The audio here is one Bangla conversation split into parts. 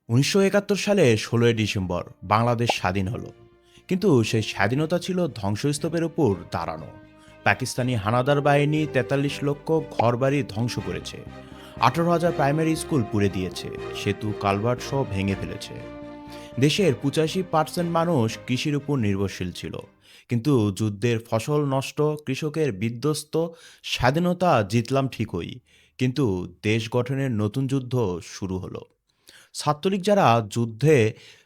১৯৭১ সালে ১৬ই ডিসেম্বর বাংলাদেশ স্বাধীন হলো। কিন্তু সেই স্বাধীনতা ছিল ধ্বংসস্তূপের উপর দাঁড়ানো। পাকিস্তানি হানাদার বাহিনী ৪৩ লক্ষ ঘরবাড়ি ধ্বংস করেছে, ১৮,০০০ প্রাইমারি স্কুল পুড়ে দিয়েছে, সেতু কালভার্ট সহ ভেঙে ফেলেছে। দেশের ৮৫% মানুষ কৃষির উপর নির্ভরশীল ছিল। কিন্তু যুদ্ধের ফসল নষ্ট, কৃষকের বিধ্বস্ত, স্বাধীনতা জিতলাম ঠিকই, কিন্তু দেশ গঠনের নতুন যুদ্ধ শুরু হলো। ছাত্রলীগ যারা যুদ্ধে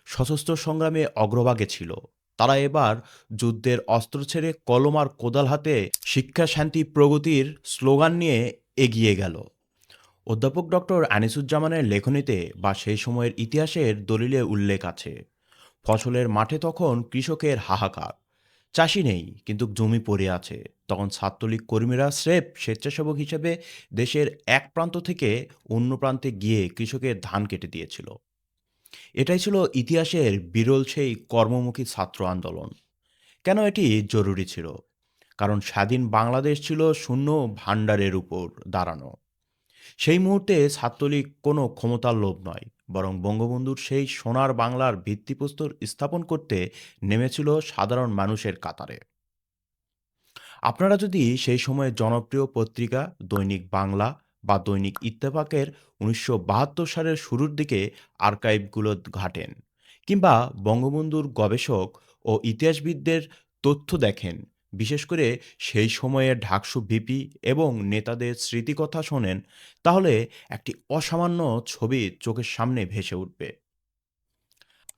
সশস্ত্র সংগ্রামে অগ্রভাগে ছিল, তারা এবার যুদ্ধের অস্ত্র ছেড়ে কলম আর কোদাল হাতে শিক্ষা, শান্তি, প্রগতির স্লোগান নিয়ে এগিয়ে গেল। অধ্যাপক ডক্টর আনিসুজ্জামানের লেখনীতে বা সেই সময়ের ইতিহাসের দলিলে উল্লেখ আছে, ফসলের মাঠে তখন কৃষকের হাহাকার। চাষি নেই, কিন্তু জমি পড়ে আছে। তখন ছাত্রলীগ কর্মীরা স্রেফ স্বেচ্ছাসেবক হিসেবে দেশের এক প্রান্ত থেকে অন্য প্রান্তে গিয়ে কৃষকের ধান কেটে দিয়েছিল। এটাই ছিল ইতিহাসের বিরল সেই কর্মমুখী ছাত্র আন্দোলন। কেন এটি জরুরি ছিল? কারণ স্বাধীন বাংলাদেশ ছিল শূন্য ভাণ্ডারের উপর দাঁড়ানো। সেই মুহূর্তে ছাত্রলীগ কোনো ক্ষমতার লোভ নয়, বরং বঙ্গবন্ধুর সেই সোনার বাংলার ভিত্তিপ্রস্তর স্থাপন করতে নেমেছিল সাধারণ মানুষের কাতারে। আপনারা যদি সেই সময়ের জনপ্রিয় পত্রিকা দৈনিক বাংলা বা দৈনিক ইত্তেফাকের ১৯৭২ সালের শুরুর দিকে আর্কাইভগুলো ঘাটেন, কিংবা বঙ্গবন্ধুর গবেষক ও ইতিহাসবিদদের তথ্য দেখেন, বিশেষ করে সেই সময়ের ঢাকসু ভিপি এবং নেতাদের স্মৃতিকথা শোনেন, তাহলে একটি অসামান্য ছবি চোখের সামনে ভেসে উঠবে।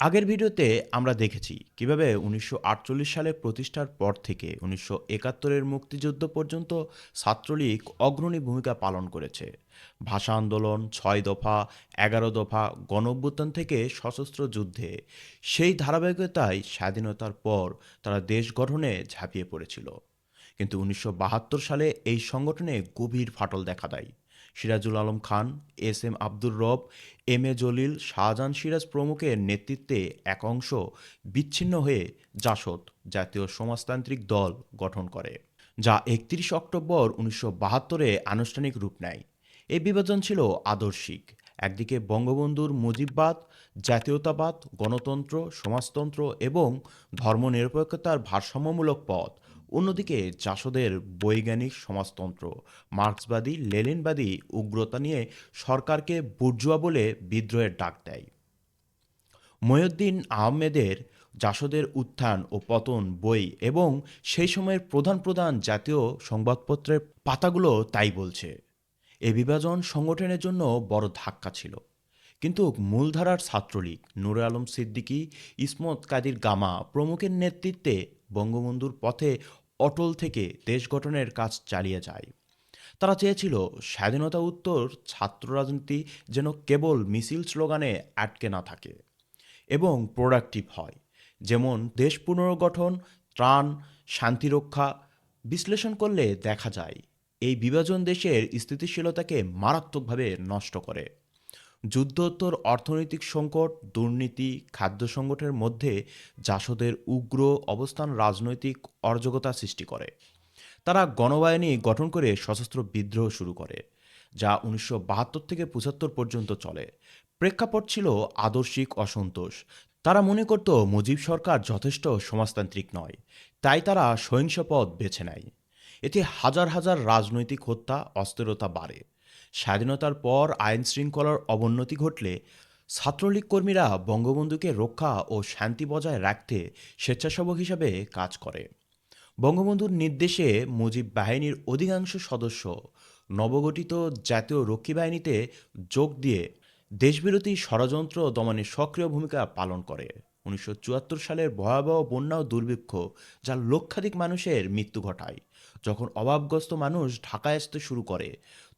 আগের ভিডিওতে আমরা দেখেছি কিভাবে ১৯৪৮ সালে প্রতিষ্ঠার পর থেকে ১৯৭১-এর মুক্তিযুদ্ধ পর্যন্ত ছাত্রলীগ অগ্রণী ভূমিকা পালন করেছে। ভাষা আন্দোলন, ৬ দফা, ১১ দফা, গণঅভ্যুত্থান থেকে সশস্ত্র যুদ্ধে, সেই ধারাবাহিকতায় স্বাধীনতার পর তারা দেশ গঠনে ঝাঁপিয়ে পড়েছিল। কিন্তু ১৯৭২ সালে এই সংগঠনে গভীর ফাটল দেখা দেয়। সিরাজুল আলম খান, এস এম আব্দুর রব, এম এ জলিল, শাহজাহান সিরাজ প্রমুখের নেতৃত্বে এক অংশ বিচ্ছিন্ন হয়ে জাসদ, জাতীয় সমাজতান্ত্রিক দল গঠন করে, যা ৩১ অক্টোবর ১৯৭২-এ আনুষ্ঠানিক রূপ নেয়। এই বিভাজন ছিল আদর্শিক। একদিকে বঙ্গবন্ধুর মুজিববাদ, জাতীয়তাবাদ, গণতন্ত্র, সমাজতন্ত্র এবং ধর্মনিরপেক্ষতার ভারসাম্যমূলক পথ; অন্যদিকে জাসদের বৈজ্ঞানিক সমাজতন্ত্র, মার্ক্সবাদী, লেনিনবাদী উগ্রতা নিয়ে সরকারকে বুর্জোয়া বলে বিদ্রোহের ডাক দেয়। মহিউদ্দিন আহমেদের জাসদের উত্থান ও পতন বই এবং সেই সময়ের প্রধান প্রধান জাতীয় সংবাদপত্রের পাতাগুলো তাই বলছে। এই বিভাজন সংগঠনের জন্য বড় ধাক্কা ছিল। কিন্তু মূলধারার ছাত্রলীগ, নূরে আলম সিদ্দিকী, ইসমত কাদির গামা প্রমুখের নেতৃত্বে বঙ্গবন্ধুর পথে অটল থেকে দেশ গঠনের কাজ চালিয়ে যায়। তারা চেয়েছিল স্বাধীনতা উত্তর ছাত্র রাজনীতি যেন কেবল মিছিল স্লোগানে আটকে না থাকে এবং প্রোডাক্টিভ হয়। যেমন দেশ পুনর্গঠন, ত্রাণ, শান্তিরক্ষা। বিশ্লেষণ করলে দেখা যায় এই বিভাজন দেশের স্থিতিশীলতাকে মারাত্মকভাবে নষ্ট করে। যুদ্ধোত্তর অর্থনৈতিক সংকট, দুর্নীতি, খাদ্য সংকটের মধ্যে জাসদের উগ্র অবস্থান রাজনৈতিক অরাজকতা সৃষ্টি করে। তারা গণবাহিনী গঠন করে সশস্ত্র বিদ্রোহ শুরু করে, যা ১৯৭২ থেকে ৭৫ পর্যন্ত চলে। প্রেক্ষাপট ছিল আদর্শিক অসন্তোষ। তারা মনে করত মুজিব সরকার যথেষ্ট সমাজতান্ত্রিক নয়, তাই তারা সহিংস পথ বেছে নেয়। এতে হাজার হাজার রাজনৈতিক হত্যা, অস্থিরতা বাড়ে। স্বাধীনতার পর আইন শৃঙ্খলার অবনতি ঘটলে ছাত্রলীগ কর্মীরা বঙ্গবন্ধুকে রক্ষা ও শান্তি বজায় রাখতে স্বেচ্ছাসেবক হিসাবে কাজ করে। বঙ্গবন্ধুর নির্দেশে মুজিব বাহিনীর অধিকাংশ সদস্য নবগঠিত জাতীয় রক্ষী বাহিনীতে যোগ দিয়ে দেশবিরোধী ষড়যন্ত্র দমনে সক্রিয় ভূমিকা পালন করে। ১৯৭৪ সালের ভয়াবহ বন্যা ও দুর্ভিক্ষ, যা লক্ষাধিক মানুষের মৃত্যু ঘটায়, যখন অভাবগ্রস্ত মানুষ ঢাকায় আসতে শুরু করে,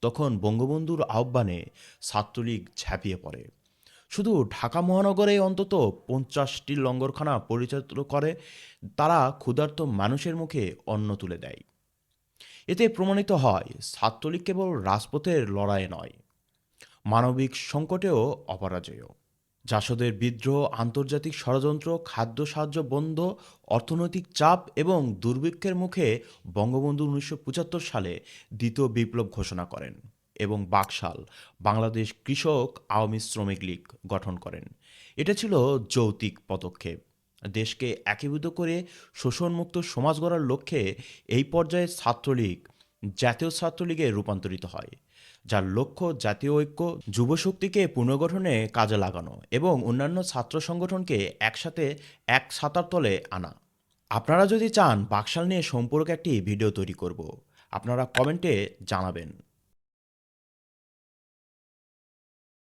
তখন বঙ্গবন্ধুর আহ্বানে ছাত্রলীগ ঝাঁপিয়ে পড়ে। শুধু ঢাকা মহানগরে অন্তত ৫০টি লঙ্গরখানা পরিচালিত করে। তারা ক্ষুধার্ত মানুষের মুখে অন্ন তুলে দেয়। এতে প্রমাণিত হয় ছাত্রলীগ কেবল রাজপথের লড়াইয়ে নয়, মানবিক সংকটেও অপরাজেয়। জাসদের বিদ্রোহ, আন্তর্জাতিক ষড়যন্ত্র, খাদ্য সাহায্য বন্ধ, অর্থনৈতিক চাপ এবং দুর্ভিক্ষের মুখে বঙ্গবন্ধু ১৯৭৫ সালে দ্বিতীয় বিপ্লব ঘোষণা করেন। এবং বাকশাল বাংলাদেশ কৃষক আওয়ামী শ্রমিক লীগ গঠন করেন। এটা ছিল যৌক্তিক পদক্ষেপ। দেশকে একীভূত করে শোষণমুক্ত সমাজ গড়ার লক্ষ্যে এই পর্যায়ে ছাত্রলীগ জাতীয় ছাত্রলীগে রূপান্তরিত হয়, যার লক্ষ্য জাতীয় ঐক্য, যুবশক্তিকে পুনর্গঠনে কাজে লাগানো এবং অন্যান্য ছাত্র সংগঠনকে একসাথে এক ছাতার তলে আনা। আপনারা যদি চান বাকশাল নিয়ে সম্পর্কে একটি ভিডিও তৈরি করব, আপনারা কমেন্টে জানাবেন।